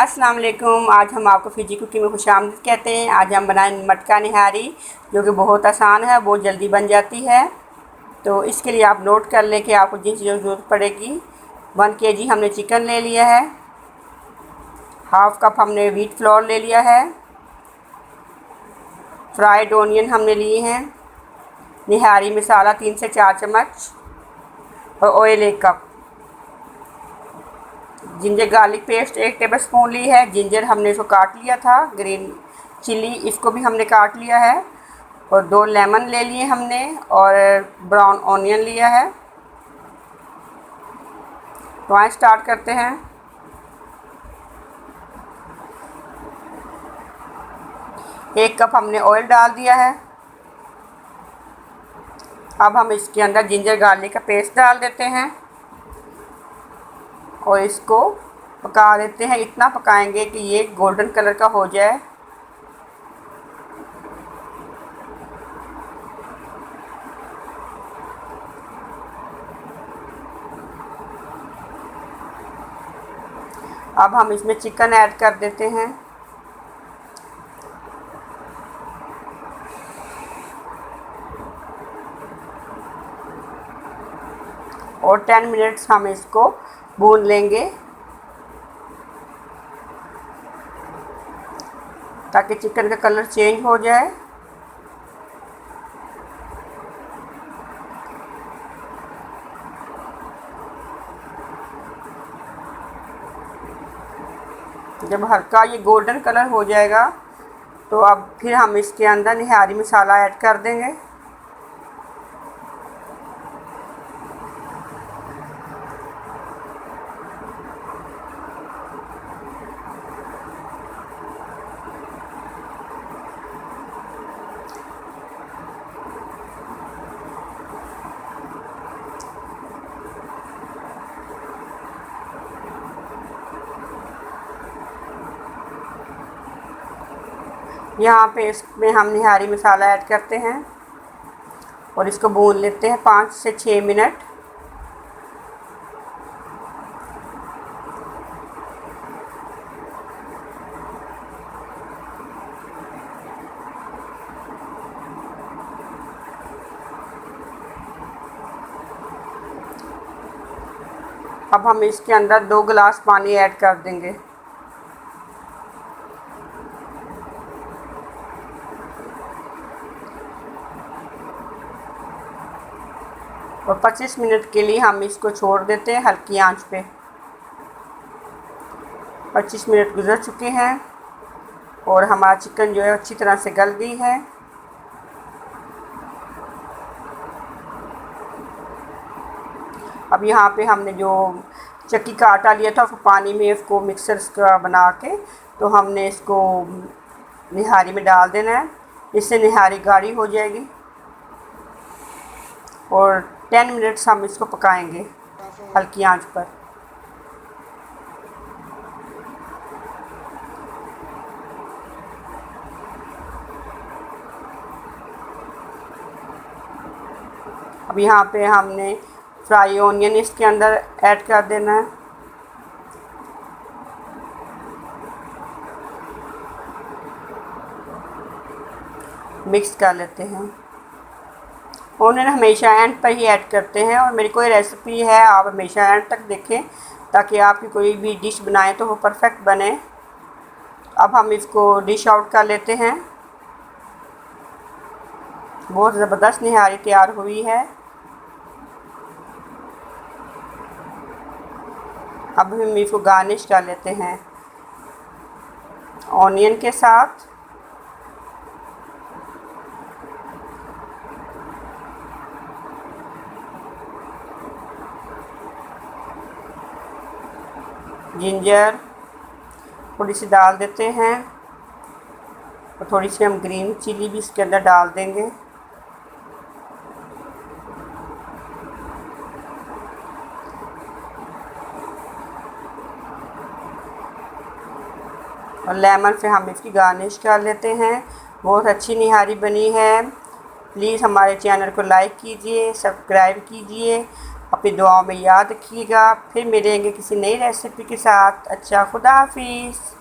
अस्सलाम वालेकुम। आज हम आपको फ़िजी कुकिंग में खुशामदीद कहते हैं। आज हम बनाएं मटका निहारी, जो कि बहुत आसान है, बहुत जल्दी बन जाती है। तो इसके लिए आप नोट कर लें कि आपको जिन चीज़ों की ज़रूरत पड़ेगी। 1 kg हमने चिकन ले लिया है, हाफ़ कप हमने व्हीट फ्लोर ले लिया है, फ्राइड ऑनियन हमने लिए हैं, निहारी मसाला 3 से 4 चम्मच और ऑयल 1 कप। Ginger garlic paste 1 tablespoon ली है। जिंजर हमने इसको काट लिया था। ग्रीन चिली इसको भी हमने काट लिया है। और 2 लेमन ले लिए हमने और ब्राउन ऑनियन लिया है। तो आइए स्टार्ट करते हैं। एक कप हमने ऑयल डाल दिया है। अब हम इसके अंदर जिंजर गार्लिक का पेस्ट डाल देते हैं और इसको पका देते हैं। इतना पकाएंगे कि ये गोल्डन कलर का हो जाए। अब हम इसमें चिकन ऐड कर देते हैं और 10 मिनट्स हम इसको भून लेंगे ताकि चिकन का कलर चेंज हो जाए। जब हल्का ये गोल्डन कलर हो जाएगा तो अब फिर हम इसके अंदर निहारी मसाला ऐड कर देंगे। यहाँ पे इसमें हम निहारी मसाला ऐड करते हैं और इसको भून लेते हैं 5 से 6 मिनट। अब हम इसके अंदर 2 गिलास पानी ऐड कर देंगे। और 25 मिनट के लिए हम इसको छोड़ देते हैं हल्की आंच पे। 25 मिनट गुजर चुके हैं और हमारा चिकन जो है अच्छी तरह से गल गई है। अब यहाँ पे हमने जो चक्की का आटा लिया था उसको पानी में इसको मिक्सर का बना के तो हमने इसको निहारी में डाल देना है। इससे निहारी गाढ़ी हो जाएगी और 10 मिनट्स हम इसको पकाएंगे हल्की आंच पर। अब यहाँ पे हमने फ्राई ऑनियन इसके अंदर ऐड कर देना है। मिक्स कर लेते हैं। ऑनियन हमेशा एंड पर ही ऐड करते हैं और मेरी कोई रेसिपी है आप हमेशा एंड तक देखें ताकि आपकी कोई भी डिश बनाएं तो वो परफेक्ट बने। अब हम इसको डिश आउट कर लेते हैं। बहुत ज़बरदस्त निहारी तैयार हुई है। अब हम इसको गार्निश कर लेते हैं ऑनियन के साथ। जिंजर थोड़ी सी डाल देते हैं और थोड़ी सी हम ग्रीन चिली भी इसके अंदर डाल देंगे। और लेमन से हम इसकी गार्निश कर लेते हैं। बहुत अच्छी निहारी बनी है। प्लीज़ हमारे चैनल को लाइक कीजिए, सब्सक्राइब कीजिए। अपनी दुआओं में याद रखिएगा। फिर मिलेंगे किसी नई रेसिपी के साथ। अच्छा, खुदा हाफिज़।